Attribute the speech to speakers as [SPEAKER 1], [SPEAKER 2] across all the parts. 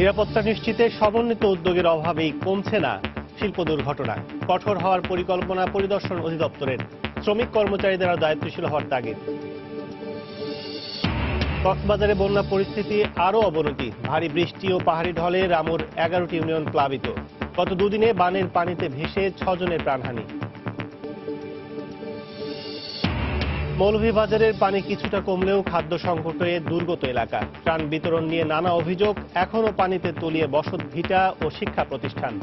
[SPEAKER 1] নিরাপত্তা নিশ্চিতে সমন্বিত উদ্যোগের অভাবেই কমছে না শিল্প দুর্ঘটনা। কঠোর হওয়ার পরিকল্পনা পরিদর্শন অধিদপ্তরের। শ্রমিক কর্মচারীদের দায়িত্বশীল হওয়ার তাগিদ। কক্সবাজারে বন্যা পরিস্থিতি আরও অবনতি। ভারী বৃষ্টি ও পাহাড়ি ঢলে রামুর 11টি ইউনিয়ন প্লাবিত। গত দুদিনে বানের পানিতে ভেসে 6 জনের প্রাণহানি। মৌলভীবাজারের পানি কিছুটা কমলেও খাদ্য সংকটে দুর্গত এলাকা। ত্রাণ বিতরণ নিয়ে নানা অভিযোগ, এখনও পানিতে তলিয়ে বসত ভিটা ও শিক্ষা প্রতিষ্ঠান।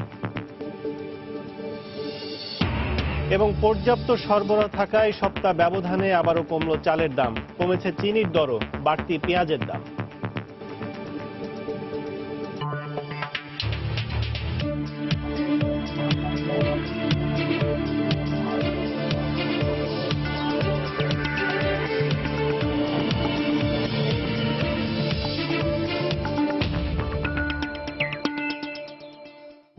[SPEAKER 1] এবং পর্যাপ্ত সরবরাহ থাকায় সপ্তাহ ব্যবধানে আবারও কমল চালের দাম, কমেছে চিনির দরও, বাড়তি পেঁয়াজের দাম।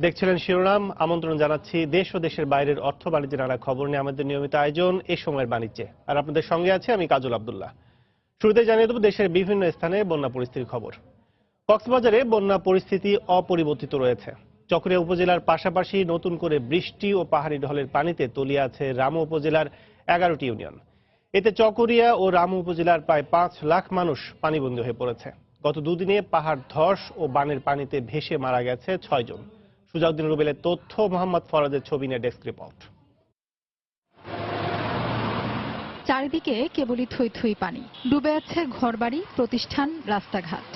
[SPEAKER 1] দেখছিলেন শিরোনাম। আমন্ত্রণ জানাচ্ছি দেশ ও দেশের বাইরের অর্থ বাণিজ্যের নানা খবর নিয়ে আমাদের নিয়মিত আয়োজন এ সময়ের বাণিজ্যে। আর আপনাদের সঙ্গে আছে আমি কাজল আব্দুল্লাহ। শুরুতে জানিয়ে দেব দেশের বিভিন্ন স্থানে বন্যা পরিস্থিতির খবর। কক্সবাজারে বন্যা পরিস্থিতি অপরিবর্তিত রয়েছে। চকরিয়া উপজেলার পাশাপাশি নতুন করে বৃষ্টি ও পাহাড়ি ঢলের পানিতে তলিয়ে আছে রামু উপজেলার 11টি ইউনিয়ন। এতে চকরিয়া ও রামু উপজেলার প্রায় 5 লাখ মানুষ পানিবন্দী হয়ে পড়েছে। গত দুদিনে পাহাড় ধস ও বানের পানিতে ভেসে মারা গেছে 6 জন। সুজাউদ্দিন রুবেলের তথ্য, মোহাম্মদ ফরাজের ছবি নিয়ে ডেস্ক রিপোর্ট।
[SPEAKER 2] চারিদিকে কেবলই থই থই পানি, ডুবে আছে ঘরবাড়ি, প্রতিষ্ঠান, রাস্তাঘাট।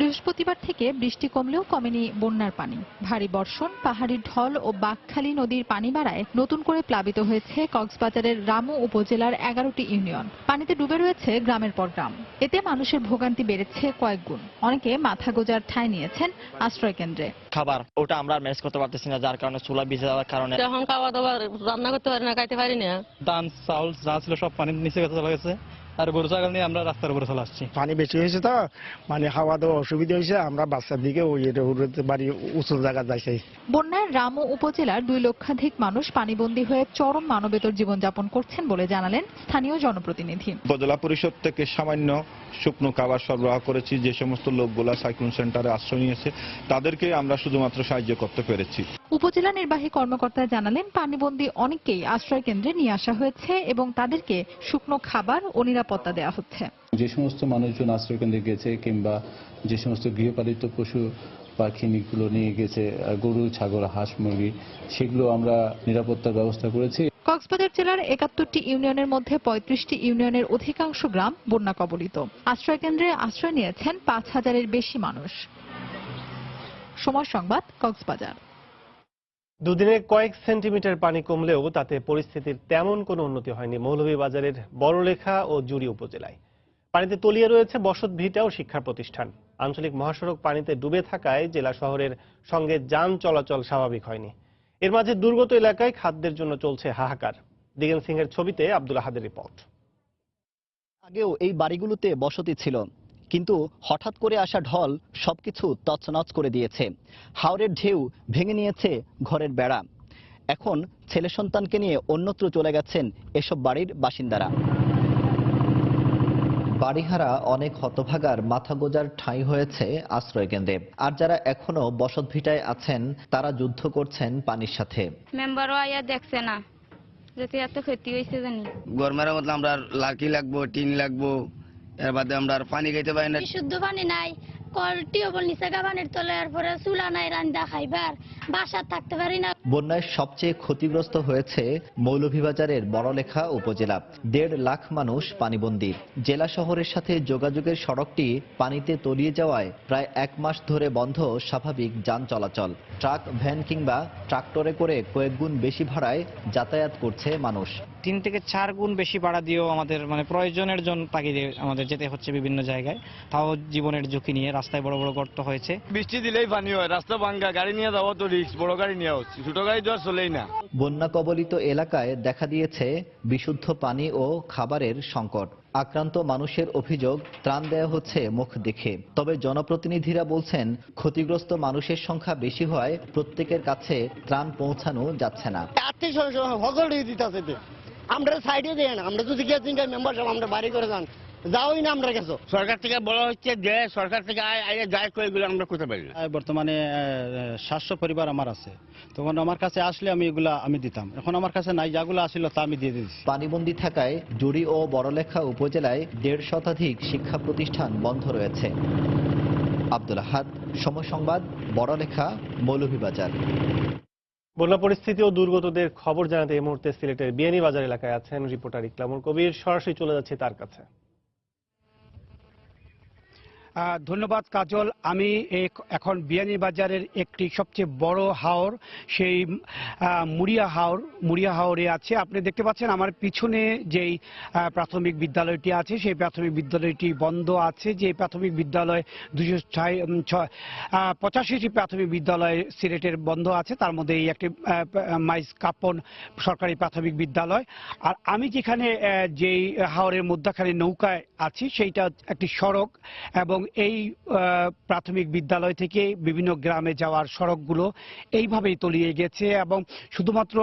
[SPEAKER 2] বৃহস্পতিবার থেকে বৃষ্টি কমলেও কমেনি বন্যার পানি। ভারী বর্ষণ, পাহাড়ি ঢল ও বাঁকখালী নদীর পানি বাড়ায় নতুন করে প্লাবিত হয়েছে কক্সবাজারের রামু উপজেলার 11টি ইউনিয়ন। পানিতে ডুবে রয়েছে গ্রামের পর গ্রাম। এতে মানুষের ভোগান্তি বেড়েছে কয়েক গুণ। অনেকে মাথা গোঁজার ঠাঁই নিয়েছেন আশ্রয় কেন্দ্রে।
[SPEAKER 3] খাবার ওটা আমরা ম্যানেজ করতে পারতেছি না, যার কারণে চুলা ভিজে যাওয়ার কারণে
[SPEAKER 4] এখন খাওয়া দাওয়া রান্না করতে পারি না, খাইতে পারি না।
[SPEAKER 5] ধান চাউল যা ছিল সব পানির নিচে চলে গেছে, আর গরু ছাগল নিয়ে আমরা রাস্তার উপরে চলে আসছি।
[SPEAKER 6] পানি বেশি হয়েছে তো মানে খাওয়া দাওয়া অসুবিধা হয়েছে। আমরা বাচ্চার দিকে বাড়ি উঁচু জায়গা যাইছি।
[SPEAKER 2] বন্যায় রামু উপজেলার 2 লক্ষাধিক মানুষ পানিবন্দী হয়ে চরম মানবেতর জীবনযাপন করছেন বলে জানালেন স্থানীয় জনপ্রতিনিধি।
[SPEAKER 7] উপজেলা পরিষদ থেকে সামান্য শুকনো খাবার সরবরাহ করেছি। যে সমস্ত লোকগুলা সাইক্লোন সেন্টারে আশ্রয় নিয়েছে তাদেরকে আমরা শুধুমাত্র সাহায্য করতে পেরেছি।
[SPEAKER 2] উপজেলা নির্বাহী কর্মকর্তা জানালেন পানিবন্দী অনেককেই আশ্রয় কেন্দ্রে নিয়ে আসা হয়েছে এবং তাদেরকে শুকনো খাবার ও নিরাপত্তা দেওয়া হচ্ছে।
[SPEAKER 8] যে সমস্ত মানুষজন আশ্রয় কেন্দ্রে গেছে কিংবা যে সমস্ত গৃহপালিত পশু পাখিগুলো নিয়ে গেছে, গরু, ছাগল, হাঁস, মুরগি, সেগুলো আমরা নিরাপত্তার ব্যবস্থা করেছি।
[SPEAKER 2] কক্সবাজার জেলার 71টি ইউনিয়নের মধ্যে 35টি ইউনিয়নের অধিকাংশ গ্রাম বন্যা কবলিত। আশ্রয় কেন্দ্রে আশ্রয় নিয়েছেন 5000-এর বেশি মানুষ। সময় সংবাদ, কক্সবাজার।
[SPEAKER 1] দুদিনে কয়েক সেন্টিমিটার পানি কমলেও তাতে পরিস্থিতির তেমন কোনো উন্নতি হয়নি মৌলভীবাজারের বড়লেখা ও জুড়ি উপজেলায়। পানিতে তলিয়ে রয়েছে বসত ভিটা ও শিক্ষা প্রতিষ্ঠান। আঞ্চলিক মহাসড়ক পানিতে ডুবে থাকায় জেলা শহরের সঙ্গে যান চলাচল স্বাভাবিক হয়নি। এর মাঝে দুর্গত এলাকায় খাদ্যের জন্য চলছে হাহাকার। দিগেন সিং এর ছবিতে আব্দুল আহাদের রিপোর্ট।
[SPEAKER 9] আগেও এই বাড়িগুলোতে বসতি ছিল, কিন্তু হঠাৎ করে আসা ঢল সবকিছু তছনছ করে দিয়েছে। হাওরের ঢেউ ভেঙে নিয়েছে ঘরের বেড়া। এখন ছেলে সন্তানকে নিয়ে অন্যত্র চলে গেছেন এসব বাড়ির বাসিন্দারা। বাড়িহারা অনেক হতভাগার মাথা গোজার ঠাঁই হয়েছে আশ্রয় কেন্দ্রে। আর যারা এখনো বসতভিটায় আছেন তারা যুদ্ধ করছেন পানির সাথে।
[SPEAKER 10] মেম্বারও আয়া দেখছে না যাতে এত ক্ষতি হয়েছে জানি।
[SPEAKER 11] গরমের মধ্যে আমরা লাকি লাগবো, টিন লাগবো, এর বাদে আমরা আর পানি খাইতে পারি না।
[SPEAKER 10] শুদ্ধ পানি নাই, টিউবওয়েল নিচে গাবানের তলে, এরপরে চুলা নাই রান্দা খাইবার, বাসা থাকতে পারি না।
[SPEAKER 9] বন্যায় সবচেয়ে ক্ষতিগ্রস্ত হয়েছে মৌলভীবাজারের বড়লেখা উপজেলা। 1.5 লাখ মানুষ পানিবন্দী। জেলা শহরের সাথে যোগাযোগের সড়কটি পানিতে তলিয়ে যাওয়ায় প্রায় 1 মাস ধরে বন্ধ স্বাভাবিক যান চলাচল। ট্রাক, ভ্যান কিংবা ট্রাক্টরে করে কয়েক গুণ বেশি ভাড়ায় যাতায়াত করছে মানুষ।
[SPEAKER 5] 3 থেকে 4 গুণ বেশি ভাড়া দিয়েও আমাদের প্রয়োজনের জন্য তাগিদে আমাদের যেতে হচ্ছে বিভিন্ন জায়গায়, তাও জীবনের ঝুঁকি নিয়ে। রাস্তায় বড় বড় গর্ত হয়েছে,
[SPEAKER 11] বৃষ্টি দিলেই পানি হয়, রাস্তা ভাঙ্গা, গাড়ি নিয়ে যাওয়া তো রিস্ক, বড় গাড়ি নিয়ে হচ্ছে, ছোট গাড়ি তো আর চলেই না।
[SPEAKER 9] বন্যা কবলিত এলাকায় দেখা দিয়েছে বিশুদ্ধ পানি ও খাবারের সংকট। আক্রান্ত মানুষের অভিযোগ, ত্রাণ দেয়া হচ্ছে মুখ দেখে। তবে জনপ্রতিনিধিরা বলছেন ক্ষতিগ্রস্ত মানুষের সংখ্যা বেশি হওয়ায় প্রত্যেকের কাছে ত্রাণ পৌঁছানো যাচ্ছে না।
[SPEAKER 6] আমরা সাইডে দেন, আমরা যদি মেম্বার সাহেব আমরা বাড়ি করে যান,
[SPEAKER 11] যাওই না আমরা গেছো সরকার থেকে বলা হচ্ছে যে সরকার থেকে যায় এগুলো আমরা করতে পারি না।
[SPEAKER 5] বর্তমানে 700 পরিবার আমার আছে, তখন আমার কাছে আসলে আমি এগুলা আমি দিতাম। এখন আমার কাছে নাই, যাগুলো আসছিল তা আমি দিয়ে দিচ্ছি।
[SPEAKER 9] পানিবন্দী থাকায় জুড়ি ও বড়লেখা উপজেলায় 150 শতাধিক শিক্ষা প্রতিষ্ঠান বন্ধ রয়েছে। আব্দুল আহাদ, সময় সংবাদ, বড়লেখা, মৌলভীবাজার।
[SPEAKER 1] বন্যা পরিস্থিতি ও দুর্গতদের খবর জানাতে এই মুহূর্তে সিলেটের বিয়ানীবাজার এলাকায় আছেন রিপোর্টার ইকরামুল কবির। সরাসরি চলে যাচ্ছে তার কাছে।
[SPEAKER 6] ধন্যবাদ কাজল। আমি এখন বিয়ানীবাজারের একটি সবচেয়ে বড় হাওর, সেই মুড়িয়া হাওরে আছে। আপনি দেখতে পাচ্ছেন আমার পিছনে যেই প্রাথমিক বিদ্যালয়টি আছে, সেই প্রাথমিক বিদ্যালয়টি বন্ধ আছে। যে প্রাথমিক বিদ্যালয় 285টি প্রাথমিক বিদ্যালয় সিলেটের বন্ধ আছে, তার মধ্যে এই একটি মাইজ কাপ্পন সরকারি প্রাথমিক বিদ্যালয়। আর আমি যেখানে যেই হাওরের মধ্যখানে নৌকায় আছি, সেইটা একটি সড়ক, এবং এই প্রাথমিক বিদ্যালয় থেকে বিভিন্ন গ্রামে যাওয়ার সড়কগুলো এইভাবেই তলিয়ে গেছে। এবং শুধুমাত্র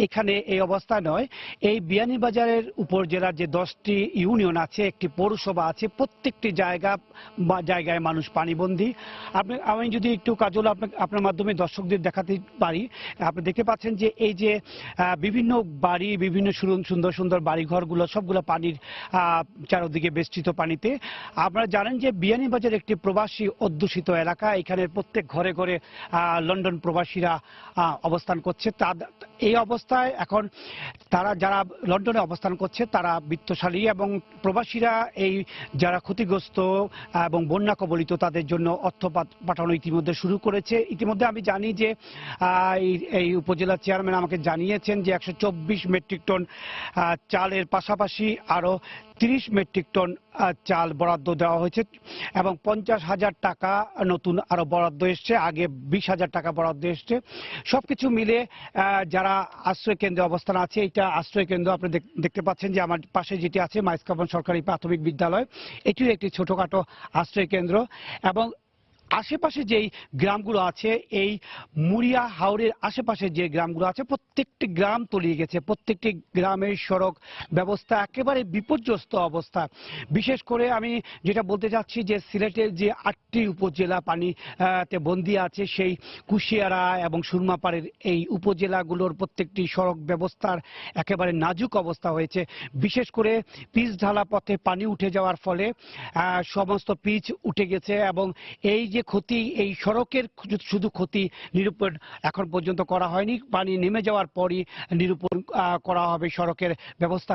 [SPEAKER 6] এখানে এই অবস্থা নয়, এই বিয়ানীবাজারের উপজেলার যে 10টি ইউনিয়ন আছে, একটি পৌরসভা আছে, প্রত্যেকটি জায়গায় মানুষ পানিবন্দী। আমি যদি একটু কাজল আপনার মাধ্যমে দর্শকদের দেখাতে পারি, আপনি দেখতে পাচ্ছেন যে এই যে বিভিন্ন বাড়ি, বিভিন্ন সুন্দর সুন্দর বাড়িঘরগুলো সবগুলো পানির চারদিকে বেষ্টিত পানিতে। আপনারা জানেন যে বিয়ানীবাজার একটি প্রবাসী অধ্যুষিত এলাকা। এখানে প্রত্যেক ঘরে ঘরে লন্ডন প্রবাসীরা অবস্থান করছে। এই অবস্থায় এখন তারা যারা লন্ডনে অবস্থান করছে তারা বিত্তশালী, এবং প্রবাসীরা এই যারা ক্ষতিগ্রস্ত এবং বন্যা কবলিত তাদের জন্য অর্থ পাঠানো ইতিমধ্যে শুরু করেছে। ইতিমধ্যে আমি জানি যে এই উপজেলা চেয়ারম্যান আমাকে জানিয়েছেন যে 124 মেট্রিক টন চালের পাশাপাশি আরো 30 মেট্রিক টন চাল বরাদ্দ দেওয়া হয়েছে, এবং 50,000 টাকা নতুন আরো বরাদ্দ এসছে। আগে 20,000 টাকা বরাদ্দ এসছে। সবকিছু মিলে যারা আশ্রয় কেন্দ্রে অবস্থান আছে, এটা আশ্রয় কেন্দ্র আপনি দেখতে পাচ্ছেন যে আমার পাশে যেটি আছে মাইজ কাপ্পন সরকারি প্রাথমিক বিদ্যালয়, এটিও একটি ছোটখাটো আশ্রয় কেন্দ্র। এবং আশেপাশে যেই গ্রামগুলো আছে, এই মুড়িয়া হাওরের আশেপাশে যে গ্রামগুলো আছে, প্রত্যেকটি গ্রাম তলিয়ে গেছে। প্রত্যেকটি গ্রামের সড়ক ব্যবস্থা একেবারে বিপর্যস্ত অবস্থা। বিশেষ করে আমি যেটা বলতে চাচ্ছি যে সিলেটের যে 8টি উপজেলা পানিতে বন্দী আছে, সেই কুশিয়ারা এবং সুরমাপাড়ের এই উপজেলাগুলোর প্রত্যেকটি সড়ক ব্যবস্থার একেবারে নাজুক অবস্থা হয়েছে। বিশেষ করে পিচ ঢালা পথে পানি উঠে যাওয়ার ফলে সমস্ত পিচ উঠে গেছে, এবং এই যে ক্ষতি, এই সড়কের শুধু ক্ষতি নিরূপণ এখন পর্যন্ত করা হয়নি। পানি নেমে যাওয়ার পরই নিরূপণ করা হবে সড়কের ব্যবস্থা।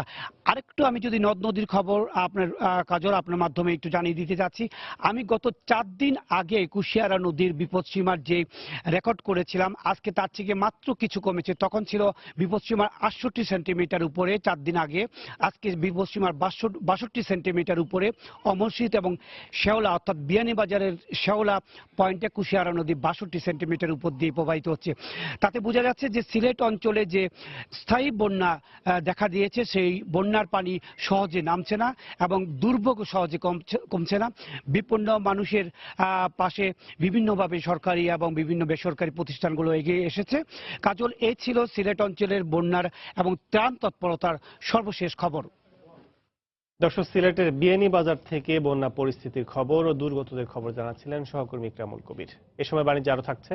[SPEAKER 6] আরেকটু আমি যদি নদ নদীর খবর আপনার কাজল আপনার মাধ্যমে একটু জানিয়ে দিতে চাচ্ছি। আমি গত 4 দিন আগে কুশিয়ারা নদীর বিপদসীমার যে রেকর্ড করেছিলাম, আজকে তার থেকে মাত্র কিছু কমেছে। তখন ছিল বিপদসীমার 68 সেন্টিমিটার উপরে 4 দিন আগে, আজকে বিপদসীমার 62 সেন্টিমিটার উপরে। অমরশীত এবং শেওলা অর্থাৎ বিয়ানীবাজারের শেওলা পয়েন্টে কুশিয়ারা নদী 62 সেন্টিমিটার উপর দিয়ে প্রবাহিত হচ্ছে। তাতে বোঝা যাচ্ছে যে সিলেট অঞ্চলে যে স্থায়ী বন্যা দেখা দিয়েছে, সেই বন্যার পানি সহজে নামছে না এবং দুর্ভোগ সহজে কমছে না। বিপন্ন মানুষের পাশে বিভিন্নভাবে সরকারি এবং বিভিন্ন বেসরকারি প্রতিষ্ঠানগুলো এগিয়ে এসেছে। কাজল, এই ছিল সিলেট অঞ্চলের বন্যার এবং ত্রাণ তৎপরতার সর্বশেষ খবর।
[SPEAKER 1] দর্শক, সিলেটের বিয়ানীবাজার থেকে বন্যা পরিস্থিতির খবর ও দুর্গতদের খবর জানাচ্ছিলেন সহকর্মী ইকরামুল কবির। এ সময় বাণিজ্য আরো থাকছে।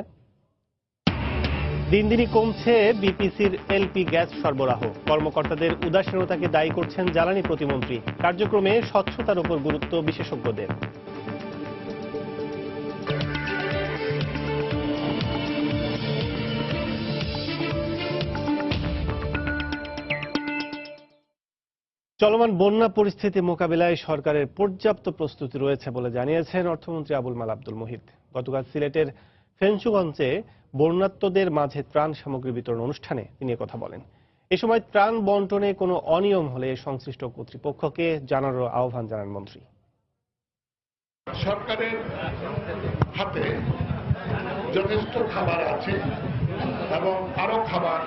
[SPEAKER 1] দিন দিনই কমছে বিপিসির এলপি গ্যাস সরবরাহ। কর্মকর্তাদের উদাসীনতাকে দায়ী করছেন জ্বালানি প্রতিমন্ত্রী। কার্যক্রমে স্বচ্ছতার উপর গুরুত্ব বিশেষজ্ঞদের। চলমান বন্যা পরিস্থিতি মোকাবিলায় সরকারের পর্যাপ্ত প্রস্তুতি রয়েছে বলে জানিয়েছেন অর্থমন্ত্রী আবুল মাল আব্দুল মুহিত। গতকাল সিলেটের ফেঞ্চুগঞ্জে বন্যার্তদের মাঝে ত্রাণ সামগ্রী বিতরণ অনুষ্ঠানে তিনি কথা বলেন। এ সময় ত্রাণ বন্টনে কোনো অনিয়ম হলে সংশ্লিষ্ট কর্তৃপক্ষকে জানানোর আহ্বান জানান মন্ত্রী।
[SPEAKER 12] সরকারের হাতে যথেষ্ট খাবার আছে এবং আরো খাবার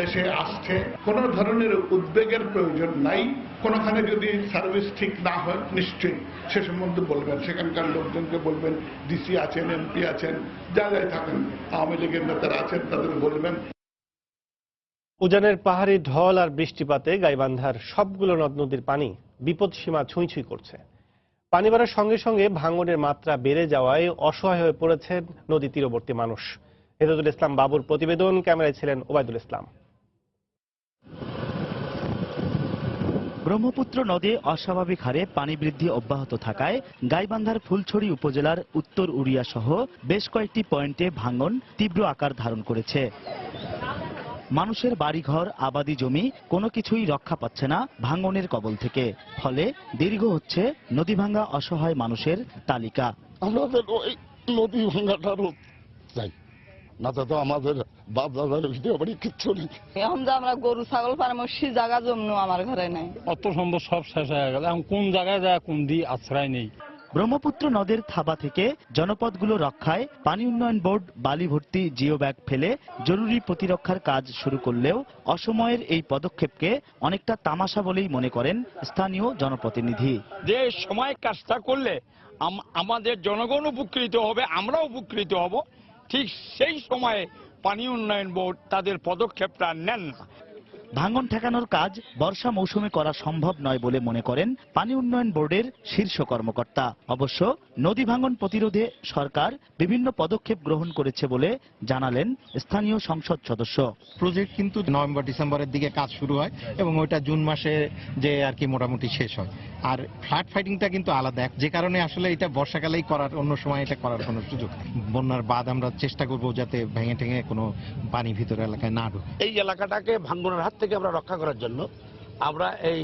[SPEAKER 12] দেশে আসছে। কোন ধরনের উদ্বেগের প্রয়োজন নাই। কোনখানে যদি সার্ভিস ঠিক না হয় নিশ্চয়ই সে সম্বন্ধে বলবেন, সেখানকার লোকজনকে বলবেন, ডিসি আছেন, এমপি আছেন, যারাই থাকেন, আওয়ামী লীগের নেতারা আছেন, তাদের বলবেন।
[SPEAKER 1] উজানের পাহাড়ি ঢল আর বৃষ্টিপাতে গাইবান্ধার সবগুলো নদ নদীর পানি বিপদসীমা ছুঁই ছুঁই করছে। পানি বাড়ার সঙ্গে সঙ্গে ভাঙনের মাত্রা বেড়ে যাওয়ায় অসহায় হয়ে পড়েছেন নদী তীরবর্তী মানুষ। হেদায়েতুল ইসলাম বাবুর প্রতিবেদন, ক্যামেরায় ছিলেন ওবায়দুল ইসলাম।
[SPEAKER 13] ব্রহ্মপুত্র নদে অস্বাভাবিক হারে পানি বৃদ্ধি অব্যাহত থাকায় গাইবান্ধার ফুলছড়ি উপজেলার উত্তর উড়িয়া সহ বেশ কয়েকটি পয়েন্টে ভাঙন তীব্র আকার ধারণ করেছে। মানুষের বাড়িঘর, আবাদি জমি কোনো কিছুই রক্ষা পাচ্ছে না ভাঙনের কবল থেকে। ফলে দীর্ঘ হচ্ছে নদী ভাঙা অসহায় মানুষের তালিকা।
[SPEAKER 14] আমাদের ওই নদী ভাঙাটা রোধ চাই, না তো আমাদের বাপ দাদার ভিডিও বাড়ি কিচ্ছু নেই।
[SPEAKER 15] এখন যে আমরা গরু ছাগল পারামর্শী জায়গা জমনো আমার ঘরে নাই,
[SPEAKER 16] অত সম্ভব সব শেষ হয়ে গেল। এখন কোন জায়গায় যায় কোন দিয়ে আশ্রয় নেই।
[SPEAKER 13] ব্রহ্মপুত্র নদের থাবা থেকে জনপদগুলো রক্ষায় পানি উন্নয়ন বোর্ড বালি ভর্তি জিও ব্যাগ ফেলে জরুরি প্রতিরক্ষার কাজ শুরু করলেও অসময়ের এই পদক্ষেপকে অনেকটা তামাশা বলেই মনে করেন স্থানীয় জনপ্রতিনিধি।
[SPEAKER 16] যে সময় কাজটা করলে আমাদের জনগণ উপকৃত হবে, আমরাও উপকৃত হব, ঠিক সেই সময়ে পানি উন্নয়ন বোর্ড তাদের পদক্ষেপটা নেন না।
[SPEAKER 13] ভাঙন ঠেকানোর কাজ বর্ষা মৌসুমে করা সম্ভব নয় বলে মনে করেন পানি উন্নয়ন বোর্ডের শীর্ষ কর্মকর্তা। অবশ্য নদী ভাঙন প্রতিরোধে সরকার বিভিন্ন পদক্ষেপ গ্রহণ করেছে বলে জানালেন স্থানীয় সংসদ সদস্য।
[SPEAKER 17] প্রজেক্ট কিন্তু নভেম্বর ডিসেম্বরের দিকে কাজ শুরু হয় এবং ওইটা জুন মাসে যে আর কি মোটামুটি শেষ হয়। আর ফ্লাড ফাইটিংটা কিন্তু আলাদা, যে কারণে আসলে এটা বর্ষাকালেই করার, অন্য সময় এটা করার কোনো সুযোগ নেই। বন্যার বাদ আমরা চেষ্টা করব যাতে ভেঙে ঠেঙে কোনো পানি ভিতরে এলাকায় না ঢুকে।
[SPEAKER 18] এই এলাকাটাকে ভাঙনের হাত থেকে আমরা রক্ষা করার জন্য আমরা এই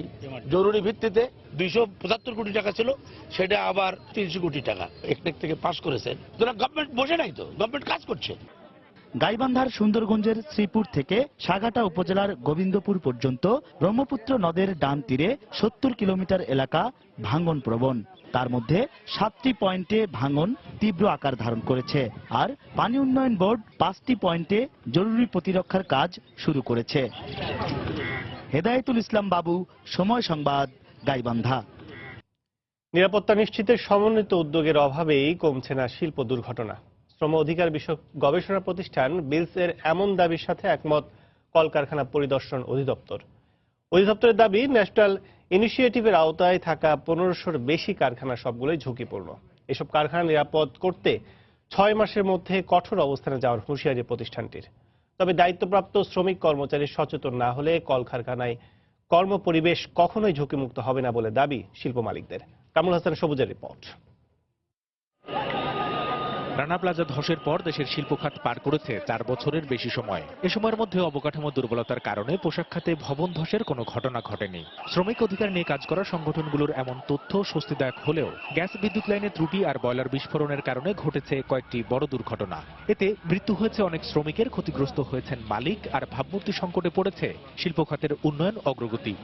[SPEAKER 18] জরুরি ভিত্তিতে 275 কোটি টাকা ছিল, সেটা আবার 300 কোটি টাকা একটেক থেকে পাস করেছেন। গভর্নমেন্ট বসে নাই তো, গভর্নমেন্ট কাজ করছে।
[SPEAKER 13] গাইবান্ধার সুন্দরগঞ্জের শ্রীপুর থেকে সাগাটা উপজেলার গোবিন্দপুর পর্যন্ত ব্রহ্মপুত্র নদের ডান তীরে 70 কিলোমিটার এলাকা ভাঙন প্রবণ। তার মধ্যে 7টি পয়েন্টে ভাঙন তীব্র আকার ধারণ করেছে, আর পানি উন্নয়ন বোর্ড 5টি পয়েন্টে জরুরি প্রতিরক্ষার কাজ শুরু করেছে। হেদায়েতুল ইসলাম বাবু, সময় সংবাদ, গাইবান্ধা।
[SPEAKER 1] নিরাপত্তা নিশ্চিতের সমন্বিত উদ্যোগের অভাবেই কমছে না শিল্প দুর্ঘটনা। শ্রম অধিকার বিষয়ক গবেষণা প্রতিষ্ঠান বিলস-এর এমন দাবির সাথে একমত কলকারখানা পরিদর্শন অধিদপ্তর। অধিদপ্তরের দাবি, ন্যাশনাল ইনিশিয়েটিভের আওতায় থাকা 1500-র বেশি কারখানা সবগুলোই ঝুঁকিপূর্ণ। এসব কারখানা নিরাপদ করতে 6 মাসের মধ্যে কঠোর অবস্থানে যাওয়ার হুঁশিয়ারি প্রতিষ্ঠানটির। তবে দায়িত্বপ্রাপ্ত শ্রমিক কর্মচারী সচেতন না হলে কলকারখানায় কর্মপরিবেশ কখনোই ঝুঁকিমুক্ত হবে না বলে দাবি শিল্প মালিকদের। কামরুল হাসান সবুজের রিপোর্ট।
[SPEAKER 19] রানা প্লাজা ধসের পর দেশের শিল্প খাত পার করেছে 4 বছরের বেশি সময়। এ সময়ের মধ্যে অবকাঠামো দুর্বলতার কারণে পোশাক খাতে ভবন ধসের কোনো ঘটনা ঘটেনি। শ্রমিক অধিকার নিয়ে কাজ করা সংগঠনগুলোর এমন তথ্য স্বস্তিদায়ক হলেও গ্যাস বিদ্যুৎ লাইনে ত্রুটি আর বয়লার বিস্ফোরণের কারণে ঘটেছে কয়েকটি বড় দুর্ঘটনা। এতে মৃত্যু হয়েছে অনেক শ্রমিকের, ক্ষতিগ্রস্ত হয়েছেন মালিক, আর ভাবমূর্তি সংকটে পড়েছে শিল্প খাতের উন্নয়ন অগ্রগতি।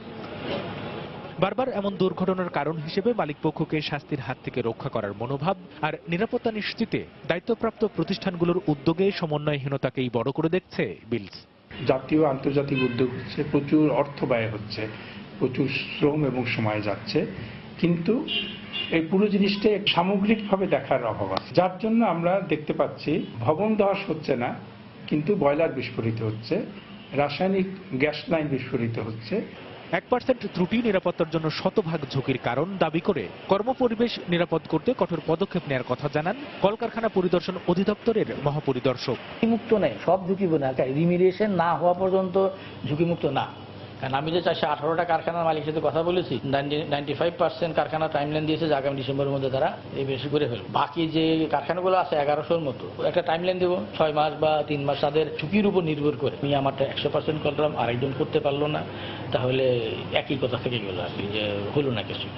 [SPEAKER 19] বারবার এমন দুর্ঘটনার কারণ হিসেবে মালিকপক্ষকে শাস্তির হাত থেকে রক্ষা করার মনোভাব আর নিরাপত্তা নিশ্চিতে দায়িত্বপ্রাপ্ত প্রতিষ্ঠানগুলোর উদ্যোগে সমন্বয়হীনতাকেই বড় করে দেখছে বিলস।
[SPEAKER 20] জাতীয় আন্তর্জাতিক উদ্যোগ হচ্ছে, প্রচুর অর্থ ব্যয় হচ্ছে, প্রচুর শ্রম এবং সময় যাচ্ছে, কিন্তু এই পুরো জিনিসটা সামগ্রিকভাবে দেখার অভাব আছে, যার জন্য আমরা দেখতে পাচ্ছি ভবন ধস হচ্ছে না, কিন্তু বয়লার বিস্ফোরিত হচ্ছে, রাসায়নিক গ্যাস লাইন বিস্ফোরিত হচ্ছে।
[SPEAKER 19] 1% ত্রুটি নিরাপত্তার জন্য শতভাগ ঝুঁকির কারণ দাবি করে কর্মপরিবেশ নিরাপদ করতে কঠোর পদক্ষেপ নেওয়ার কথা জানান কলকারখানা পরিদর্শন অধিদপ্তরের মহাপরিদর্শক।
[SPEAKER 21] ঝুঁকিমুক্ত নেই, সব ঝুঁকিপূর্ণ, রিমিডিয়েশন না হওয়া পর্যন্ত ঝুঁকিমুক্ত না। কারণ আমি যে 418টা কারখানার মালিকের সাথে কথা বলেছি, 95% কারখানা টাইমলাইন দিয়েছে যে আগামী ডিসেম্বরের মধ্যে তারা এই বেশি করে ফেলবে। বাকি যে কারখানাগুলো আছে 1100-র মতো, একটা টাইমলাইন দেবো 6 মাস বা 3 মাস, তাদের ঝুঁকির উপর নির্ভর করে। আমি আমারটা 100% করলাম, আরেকজন করতে পারলো না, তাহলে একই কথা থেকে গেল আর কি, যে হলো না কিছু।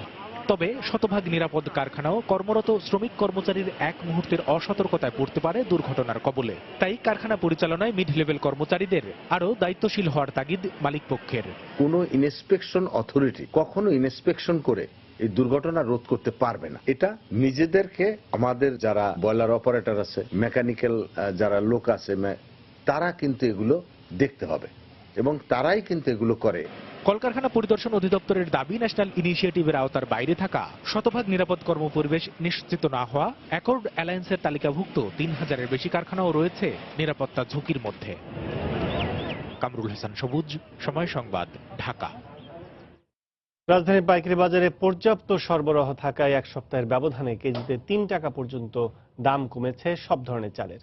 [SPEAKER 19] তবে শতভাগ নিরাপদ কারখানাও কর্মরত শ্রমিক কর্মচারীর এক মুহূর্তের অসতর্কতায় পড়তে পারে দুর্ঘটনার কবলে। তাই কারখানা পরিচালনায় মিড লেভেল কর্মচারীদের আরো দায়িত্বশীল হওয়ার তাগিদ মালিকপক্ষের।
[SPEAKER 22] কোন ইন্সপেকশন অথরিটি কখনো ইন্সপেকশন করে এই দুর্ঘটনা রোধ করতে পারবে না। এটা নিজেদেরকে, আমাদের যারা বয়লার অপারেটর আছে, মেকানিক্যাল যারা লোক আছে, তারা কিন্তু এগুলো দেখতে হবে এবং তারাই কিন্তু এগুলো করে।
[SPEAKER 19] কলকারখানা পরিদর্শন অধিদপ্তরের দাবি, ন্যাশনাল ইনিশিয়েটিভের আওতার বাইরে থাকা শতভাগ নিরাপদ কর্মপরিবেশ নিশ্চিত না হওয়া অ্যাকর্ড অ্যালায়েন্সের তালিকাভুক্ত 3000-এর বেশি কারখানাও রয়েছে নিরাপত্তা ঝুঁকির মধ্যে। কামরুল হাসান সবুজ, সময় সংবাদ, ঢাকা।
[SPEAKER 1] রাজধানীর পাইকারি বাজারে পর্যাপ্ত সরবরাহ থাকায় এক সপ্তাহের ব্যবধানে কেজিতে 3 টাকা পর্যন্ত দাম কমেছে সব ধরনের চালের।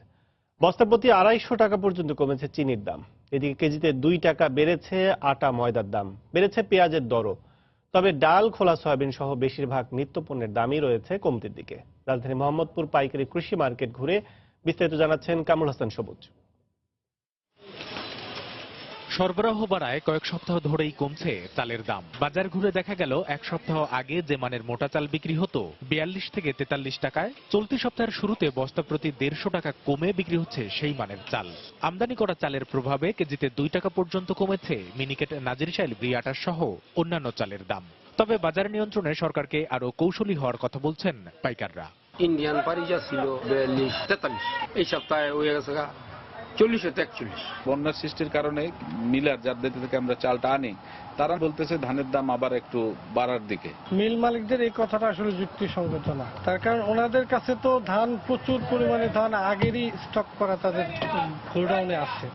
[SPEAKER 1] বস্তা প্রতি 250 টাকা পর্যন্ত কমেছে চিনির দাম। এদিকে কেজিতে 2 টাকা বেড়েছে আটা ময়দার দাম, বেড়েছে পেঁয়াজের দরও। তবে ডাল, খোলা সয়াবিন সহ বেশিরভাগ নিত্যপণ্যের দামই রয়েছে কমতির দিকে। রাজধানী মোহাম্মদপুর পাইকারি কৃষি মার্কেট ঘুরে বিস্তারিত জানাচ্ছেন কামরুল হাসান সবুজ।
[SPEAKER 19] সরবরাহ বাড়ায় কয়েক সপ্তাহ ধরেই কমছে চালের দাম। বাজার ঘুরে দেখা গেল এক সপ্তাহ আগে যে মানের মোটা চাল বিক্রি হতো 42 থেকে 43 টাকায়, চলতি সপ্তাহের শুরুতে বস্তা প্রতি 150 টাকা কমে বিক্রি হচ্ছে সেই মানের চাল। আমদানি করা চালের প্রভাবে কেজিতে 2 টাকা পর্যন্ত কমেছে মিনিকেট, নাজিরশাইল, ব্রিয়াটা সহ অন্যান্য চালের দাম। তবে বাজার নিয়ন্ত্রণে সরকারকে আরো কৌশলী হওয়ার কথা বলছেন পাইকাররা।
[SPEAKER 3] ইন্ডিয়ান পারিজা ছিল 42, 43, এই সপ্তাহে হয়ে গেছে 40-41।
[SPEAKER 4] বন্যার সৃষ্টির কারণে মিলার যাদের থেকে আমরা চালটা আনি তারা বলতেছে ধানের দাম আবার একটু বাড়ার দিকে।
[SPEAKER 23] মিল মালিকদের এই কথাটা আসলে যুক্তিসঙ্গত না, তার কারণ ওনাদের কাছে তো ধান প্রচুর পরিমাণে ধান আগেরই স্টক করা তাদের গোডাউনে আছে।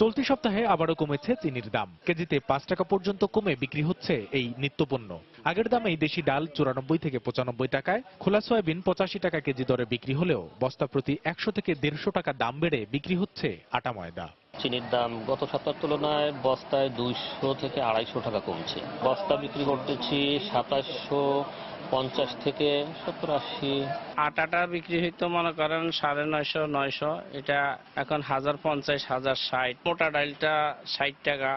[SPEAKER 19] চলতি সপ্তাহে আবারও কমেছে চিনির দাম। কেজিতে 5 টাকা পর্যন্ত কমে বিক্রি হচ্ছে এই নিত্যপণ্য। আগের দামেই দেশি ডাল 94 থেকে 95 টাকায়, খোলা সয়াবিন 85 টাকা কেজি দরে বিক্রি হলেও বস্তা প্রতি 100 থেকে 150 টাকা দাম বেড়ে বিক্রি হচ্ছে আটা ময়দা।
[SPEAKER 24] চিনির দাম গত সপ্তাহের তুলনায় বস্তায় 200 থেকে 250 টাকা কমছে। বস্তা বিক্রি করতেছি 2750 থেকে 70-80।
[SPEAKER 25] আটাটা বিক্রি হইতো মনে করেন 950-900, এটা এখন 1050, 1060। মোটা ডালটা 60 টাকা,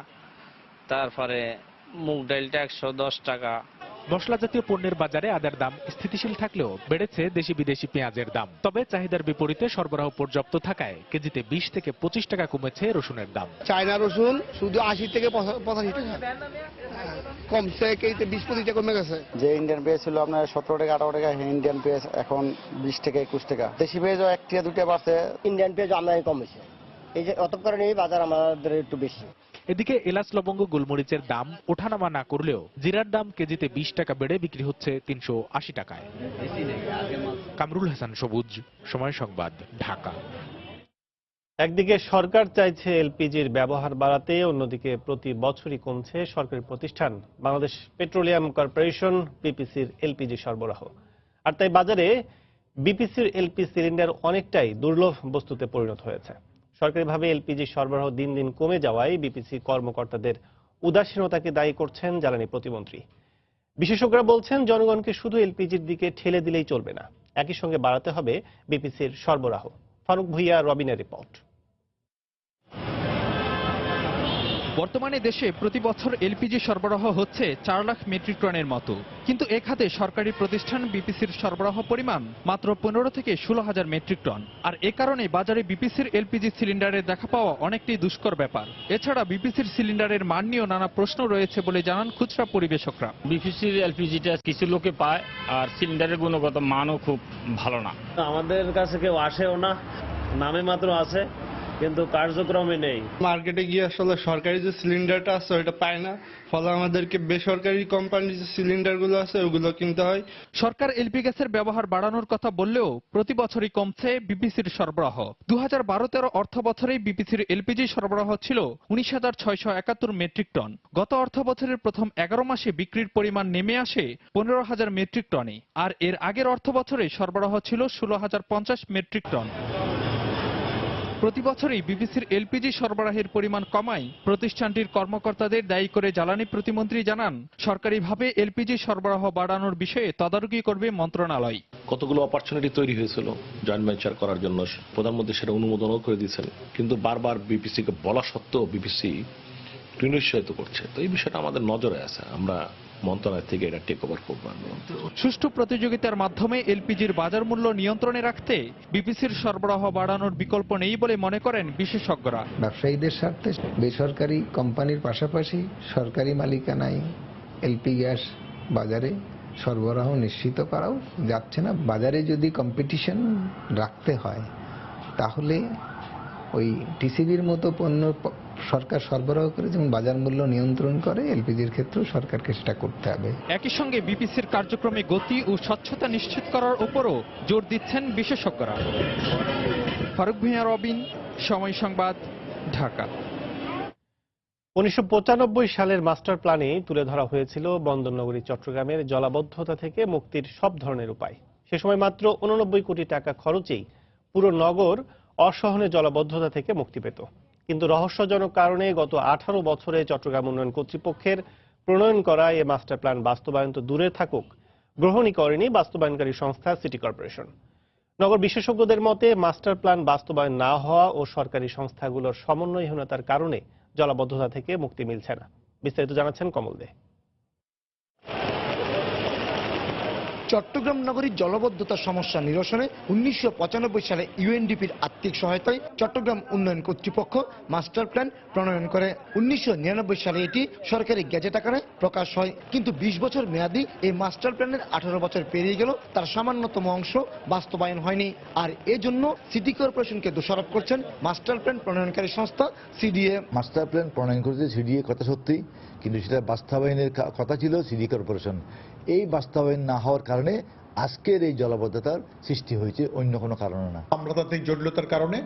[SPEAKER 25] তারপরে মুগ ডালটা 110 টাকা।
[SPEAKER 19] মশলা জাতীয় পণ্যের বাজারে আদার দাম স্থিতিশীল থাকলেও বেড়েছে দেশি বিদেশি পেঁয়াজের দাম। তবে চাহিদার বিপরীতে সরবরাহ পর্যাপ্ত থাকায় কেজিতে 20 থেকে 25 টাকা কমেছে রসুনের দাম।
[SPEAKER 26] চায়না রসুন শুধু 80 থেকে 85 টাকা কমছে, কেজিতে 20-25 টাকা কমে গেছে।
[SPEAKER 27] যে ইন্ডিয়ান পেঁয়াজ ছিল আপনার 17 টাকা 18 টাকা, ইন্ডিয়ান পেঁয়াজ এখন 20 থেকে 21 টাকা। দেশি পেঁয়াজও 1-2 বাড়ছে।
[SPEAKER 28] ইন্ডিয়ান পেঁয়াজ আমদানি কমেছে, এই যে অত কারণে বাজার আমাদের একটু বেশি।
[SPEAKER 19] এদিকে এলাচ, লবঙ্গ, গোলমরিচের দাম ওঠানামা না করলেও জিরার দাম কেজিতে 20 টাকা বেড়ে বিক্রি হচ্ছে 380 টাকায়। কামরুল হাসান সবুজ, সময় সংবাদ, ঢাকা।
[SPEAKER 1] একদিকে সরকার চাইছে এলপিজির ব্যবহার বাড়াতে, অন্যদিকে প্রতি বছরই কমছে সরকারি প্রতিষ্ঠান বাংলাদেশ পেট্রোলিয়াম কর্পোরেশন বিপিসির এলপিজি সরবরাহ। আর তাই বাজারে বিপিসির এলপি সিলিন্ডার অনেকটাই দুর্লভ বস্তুতে পরিণত হয়েছে। সরকারিভাবে এলপিজি সরবরাহ দিন দিন কমে যাওয়ায় বিপিসি কর্মকর্তাদের উদাসীনতাকে দায়ী করছেন জ্বালানি প্রতিমন্ত্রী। বিশেষজ্ঞরা বলছেন জনগণকে শুধু এলপিজির দিকে ঠেলে দিলেই চলবে না, একই সঙ্গে বাড়াতে হবে বিপিসির সরবরাহ। ফারুক ভুইয়া, রবিনের রিপোর্ট।
[SPEAKER 29] বর্তমানে দেশে প্রতি বছর এলপিজি সরবরাহ হচ্ছে 4 লাখ মেট্রিক টনের মতো, কিন্তু এ খাতে সরকারি প্রতিষ্ঠান বিপিসির সরবরাহ পরিমাণ মাত্র 15 থেকে 16 হাজার মেট্রিক টন। আর এ কারণে বাজারে বিপিসির এলপিজি সিলিন্ডারের দেখা পাওয়া অনেকটাই দুষ্কর ব্যাপার। এছাড়া বিপিসির সিলিন্ডারের মান নিয়েও নানা প্রশ্ন রয়েছে বলে জানান খুচরা পরিবেশকরা।
[SPEAKER 16] বিপিসির এলপিজিটা কিছু লোকে পায়, আর সিলিন্ডারের গুণগত মানও খুব ভালো না।
[SPEAKER 30] আমাদের কাছে কেউ আসেও না, নামে মাত্র আছে কিন্তু কার্যক্রমে নেই।
[SPEAKER 31] মার্কেটে গিয়ে আসলে সরকারি যে সিলিন্ডারটা আছে ওটা পায় না, ফলে আমাদেরকে বেসরকারি কোম্পানির যে সিলিন্ডারগুলো আছে ওগুলো কিনতে হয়।
[SPEAKER 29] সরকার এলপি গ্যাসের ব্যবহার বাড়ানোর কথা বললেও প্রতি বছরই কমছে বিপিসির সরবরাহ। 2012-13 অর্থ বছরেই বিপিসির এলপিজি সরবরাহ ছিল 19,671 মেট্রিক টন। গত অর্থ বছরের প্রথম 11 মাসে বিক্রির পরিমাণ নেমে আসে 15,000 মেট্রিক টনে, আর এর আগের অর্থ বছরে সরবরাহ ছিল 16,050 মেট্রিক টন। প্রতি বছরই বিপিসির এলপিজি সরবরাহের পরিমাণ কমায় প্রতিষ্ঠানটির কর্মকর্তাদের দায়ী করে জ্বালানি প্রতিমন্ত্রী জানান, সরকারিভাবে এলপিজি সরবরাহ বাড়ানোর বিষয়ে তদারকি করবে মন্ত্রণালয়।
[SPEAKER 32] কতগুলো অপরচুনিটি তৈরি হয়েছিল জয়েন্ট ভেঞ্চার করার জন্য, প্রধানমন্ত্রী সেটা অনুমোদনও করে দিয়েছেন, কিন্তু বারবার বিপিসিকে বলা সত্ত্বেও বিপিসি নিরুৎসাহিত করছে। তো এই বিষয়টা আমাদের নজরে আছে, আমরা মন্ত্রণালয় থেকে এটা টেক ওভার করব।
[SPEAKER 29] সুষ্ঠু প্রতিযোগিতার মাধ্যমে এলপিজির বাজার মূল্য নিয়ন্ত্রণে রাখতে বিপিসির সরবরাহ বাড়ানোর বিকল্প নেই বলে মনে করেন বিশেষজ্ঞরা।
[SPEAKER 33] ব্যবসায়ীদের স্বার্থে বেসরকারি কোম্পানির পাশাপাশি সরকারি মালিকানায় এলপি গ্যাস বাজারে সরবরাহ নিশ্চিত করাও যাচ্ছে না। বাজারে যদি কম্পিটিশন রাখতে হয় তাহলে ওই টিসিবির মতো পণ্য সরকার সরবরাহ করে যেমন বাজার মূল্য নিয়ন্ত্রণ করে, এলপিজির ক্ষেত্রেও সরকারকে সেটা করতে হবে।
[SPEAKER 29] একই সঙ্গে বিপিসির কার্যক্রমে গতি ও স্বচ্ছতা নিশ্চিত করার উপরও জোর দিচ্ছেন বিশেষজ্ঞরা। ফারুক ভুঁইয়া, রবিন, সময় সংবাদ, ঢাকা।
[SPEAKER 1] 1995 সালের মাস্টার প্ল্যানে তুলে ধরা হয়েছিল বন্দরনগরী চট্টগ্রামের জলাবদ্ধতা থেকে মুক্তির সব ধরনের উপায়। সে সময় মাত্র 89 কোটি টাকা খরচেই পুরো নগর অসহনে জলাবদ্ধতা থেকে মুক্তি পেত। কিন্তু রহস্যজনক কারণে গত 18 বছরে চট্টগ্রাম উন্নয়ন কর্তৃপক্ষের প্রণয়ন করা এ মাস্টার প্ল্যান বাস্তবায়ন তো দূরে থাকুক, গ্রহণই করেনি বাস্তবায়নকারী সংস্থা সিটি কর্পোরেশন। নগর বিশেষজ্ঞদের মতে মাস্টার প্ল্যান বাস্তবায়ন না হওয়া ও সরকারি সংস্থাগুলোর সমন্বয়হীনতার কারণে জলাবদ্ধতা থেকে মুক্তি মিলছে না। বিস্তারিত জানাচ্ছেন কমল দে।
[SPEAKER 2] চট্টগ্রাম নগরীর জলাবদ্ধতার সমস্যা নিরসনে 1995 সালে ইউএনডিপির আর্থিক সহায়তায় চট্টগ্রাম উন্নয়ন কর্তৃপক্ষ মাস্টার প্ল্যান প্রণয়ন করে। 1999 সালে এটি সরকারি গেজেট আকারে প্রকাশ হয়। কিন্তু 20 বছর মেয়াদী এই মাস্টার প্ল্যানের 18 বছর পেরিয়ে গেল, তার সামান্যতম অংশ বাস্তবায়ন হয়নি। আর এজন্য সিটি কর্পোরেশনকে দোষারোপ করছেন মাস্টার প্ল্যান প্রণয়নকারী সংস্থা সিডিএ।
[SPEAKER 5] মাস্টার প্ল্যান প্রণয়ন করেছে সিডিএ, কথা সত্যি, কিন্তু সেটা বাস্তবায়নের কথা ছিল সিটি কর্পোরেশন। এই বাস্তবায়ন না হওয়ার কারণে আজকের এই জলাবদ্ধতার সৃষ্টি হয়েছে, অন্য কোনো কারণে না।
[SPEAKER 6] আমলাতান্ত্রিক জটিলতার কারণে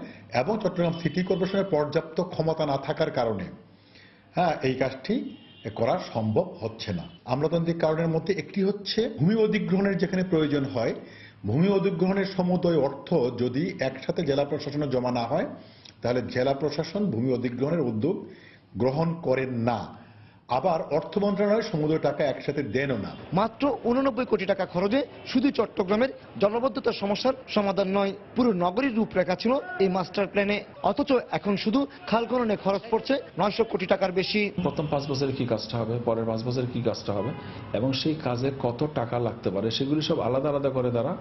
[SPEAKER 6] এবং চট্টগ্রাম সিটি কর্পোরেশনের পর্যাপ্ত ক্ষমতা না থাকার কারণে এই কাজটি করা সম্ভব হচ্ছে না। আমলাতান্ত্রিক কারণের মধ্যে একটি হচ্ছে ভূমি অধিগ্রহণের যেখানে প্রয়োজন হয়, ভূমি অধিগ্রহণের সমুদয় অর্থ যদি একসাথে জেলা প্রশাসনে জমা না হয়, তাহলে জেলা প্রশাসন ভূমি অধিগ্রহণের উদ্যোগ গ্রহণ করেন না। আবার অর্থ মন্ত্রণালয় সমুদ্র টাকা একসাথে দেনও না।
[SPEAKER 2] মাত্র 89 কোটি টাকা খরচে শুধু চট্টগ্রামের জলাবদ্ধতার সমস্যার সমাধান নয়, পুরো নগরীর রূপরেখা ছিল এই মাস্টার প্ল্যানে। অথচ এখন শুধু খাল খননে খরচ পড়ছে 900 কোটি টাকার বেশি।
[SPEAKER 4] প্রথম 5 বছরে কি কাজটা হবে, পরের 5 বছরে কি কাজটা হবে এবং সেই কাজে কত টাকা লাগতে পারে সেগুলি সব আলাদা আলাদা করে তারা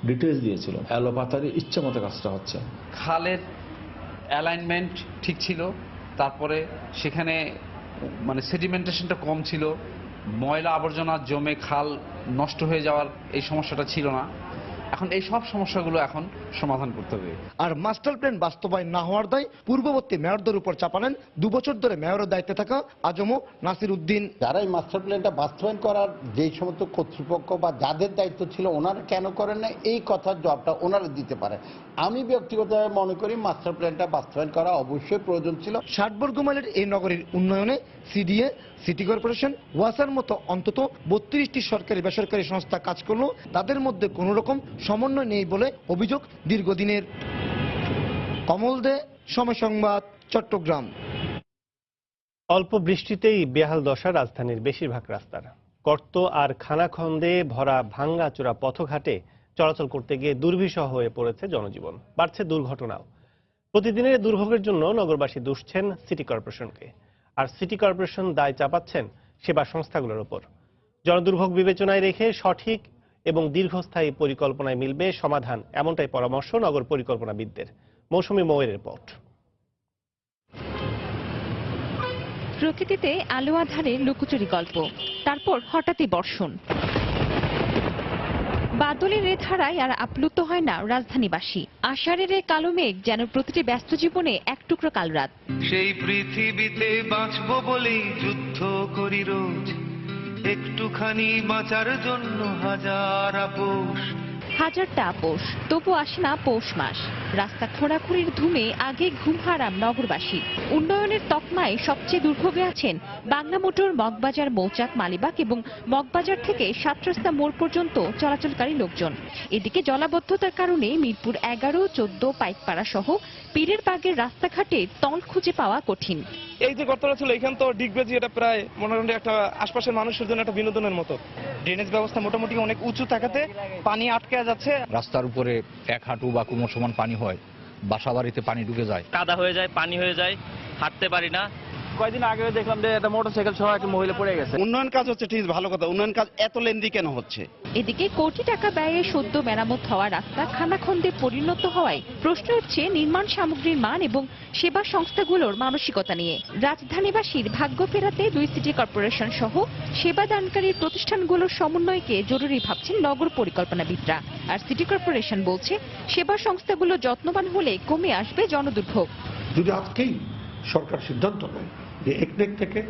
[SPEAKER 4] ডিটেলস দিয়েছিল। এলোপাতারি ইচ্ছা মতো কাজটা হচ্ছে।
[SPEAKER 7] খালের অ্যালাইনমেন্ট ঠিক ছিল, তারপরে সেখানে সেডিমেন্টেশনটা কম ছিল, ময়লা আবর্জনা জমে খাল নষ্ট হয়ে যাওয়ার এই সমস্যাটা ছিল না। এখন এই সব সমস্যাগুলো এখন সমাধান করতে হবে।
[SPEAKER 2] আর মাস্টার প্ল্যান বাস্তবায়ন না হওয়ার দায় পূর্ববর্তী মেয়রদের উপর চাপালেন 2 বছর ধরে মেয়রের দায়িত্বে থাকা আজম নাসির উদ্দিন।
[SPEAKER 8] যারা এই মাস্টার প্ল্যানটা বাস্তবায়ন করার যেই সমস্ত কর্তৃপক্ষ বা যাদের দায়িত্ব ছিল, ওনারা কেন করেন না, এই কথার জবাবটা ওনারা দিতে পারে। আমি ব্যক্তিগতভাবে মনে করি মাস্টার প্ল্যানটা বাস্তবায়ন করা অবশ্যই প্রয়োজন ছিল।
[SPEAKER 2] 60 বর্গ মাইলের এই নগরীর উন্নয়নে সিডিএ, সিটি কর্পোরেশন, ওয়াসার মতো অন্তত 32টি সরকারি বেসরকারি সংস্থা কাজ করলো, তাদের মধ্যে কোনো রকম সমন্বয় নেই বলে অভিযোগ দীর্ঘদিনের। কমল দে, সময় সংবাদ, চট্টগ্রাম।
[SPEAKER 1] অল্প বৃষ্টিতেই বেহাল দশা রাজধানীর বেশিরভাগ রাস্তার। গর্ত আর খানাখন্দে ভরা ভাঙ্গাচোরা পথঘাটে চলাচল করতে গিয়ে দুর্বিষহ হয়ে পড়েছে জনজীবন, বাড়ছে দুর্ঘটনাও। প্রতিদিনের দুর্ভোগের জন্য নগরবাসী দুষছেন সিটি কর্পোরেশনকে, আর সিটি কর্পোরেশন দায় চাপাচ্ছেন সেবা সংস্থাগুলোর উপর। জনদুর্ভোগ বিবেচনায় রেখে সঠিক এবং দীর্ঘস্থায়ী পরিকল্পনায় মিলবে সমাধান, এমনটাই পরামর্শ নগর পরিকল্পনাবিদদের। মৌসুমী মৌয়ের রিপোর্ট।
[SPEAKER 9] প্রকৃতিতে আলো আঁধারে লুকোচুরি গল্প, তারপর হঠাৎই বর্ষণ। বাদলের এ ধারায় আর আপ্লুত হয় না রাজধানীবাসী। আষাঢ়ের এ কালো মেঘ যেন প্রতিটি ব্যস্ত জীবনে এক টুকরো কালরাত।
[SPEAKER 10] সেই পৃথিবীতে বাঁচবো বলেই যুদ্ধ করি রোজ, একটুখানি বাঁচার জন্য হাজার আপোষ।
[SPEAKER 9] হাজারটা আপোষ, তবু আসে না পৌষ মাস। রাস্তা খোঁড়াখুড়ির ধুমে আগে ঘুম হারাম নগরবাসী। উন্নয়নের তকমায় সবচেয়ে দুর্ভোগে আছেন বাংলা মোটর, মগবাজার, মৌচাক, মালিবাগ এবং মগবাজার থেকে 7 রাস্তা মোড় পর্যন্ত চলাচলকারী লোকজন। এদিকে জলাবদ্ধতার কারণে মিরপুর 11, 14, পাইকপাড়া সহ পীরের বাগের রাস্তাঘাটে তল খুঁজে পাওয়া কঠিন।
[SPEAKER 11] এই যে গর্তটা ছিল এখান তো ডিগবেজি, এটা প্রায় মোটামুটি একটা আশপাশের মানুষের জন্য একটা বিনোদনের মতো। ড্রেনেজ ব্যবস্থা মোটামুটি অনেক উঁচু থাকাতে পানি আটকে যাচ্ছে।
[SPEAKER 12] রাস্তার উপরে 1 হাঁটু বা কোমর সমান পানি হয়, বাসা বাড়িতে পানি ঢুকে যায়,
[SPEAKER 24] কাদা হয়ে যায়, পানি হয়ে যায়, হাঁটতে পারি না।
[SPEAKER 11] কয়েকদিন আগে দেখলাম যে একটা মোটরসাইকেল সহ একটা মহিলা পড়ে গেছে। উন্নয়ন কাজ হচ্ছে ঠিক, ভালো কথা, উন্নয়ন কাজ এত লেন্দি কেন হচ্ছে?
[SPEAKER 9] এদিকে কোটি টাকা ব্যয়ে সদ্য মেরামত হওয়া রাস্তা খানাখন্দে পরিণত হওয়ায় প্রশ্ন উঠছে নির্মাণ সামগ্রীর মান এবং সেবা সংস্থাগুলোর মানসিকতা নিয়ে। রাজধানীবাসীর ভাগ্য ফেরাতে 2 সিটি কর্পোরেশন সহ সেবাদানকারী প্রতিষ্ঠানগুলোর সমন্বয়কে জরুরি ভাবছেন নগর পরিকল্পনাবিদরা। আর সিটি কর্পোরেশন বলছে সেবা সংস্থাগুলো যত্নবান হলে কমে আসবে জনদুর্ভোগ।
[SPEAKER 14] যদি আজকেই সরকার সিদ্ধান্ত নেয় যে একনেক থেকে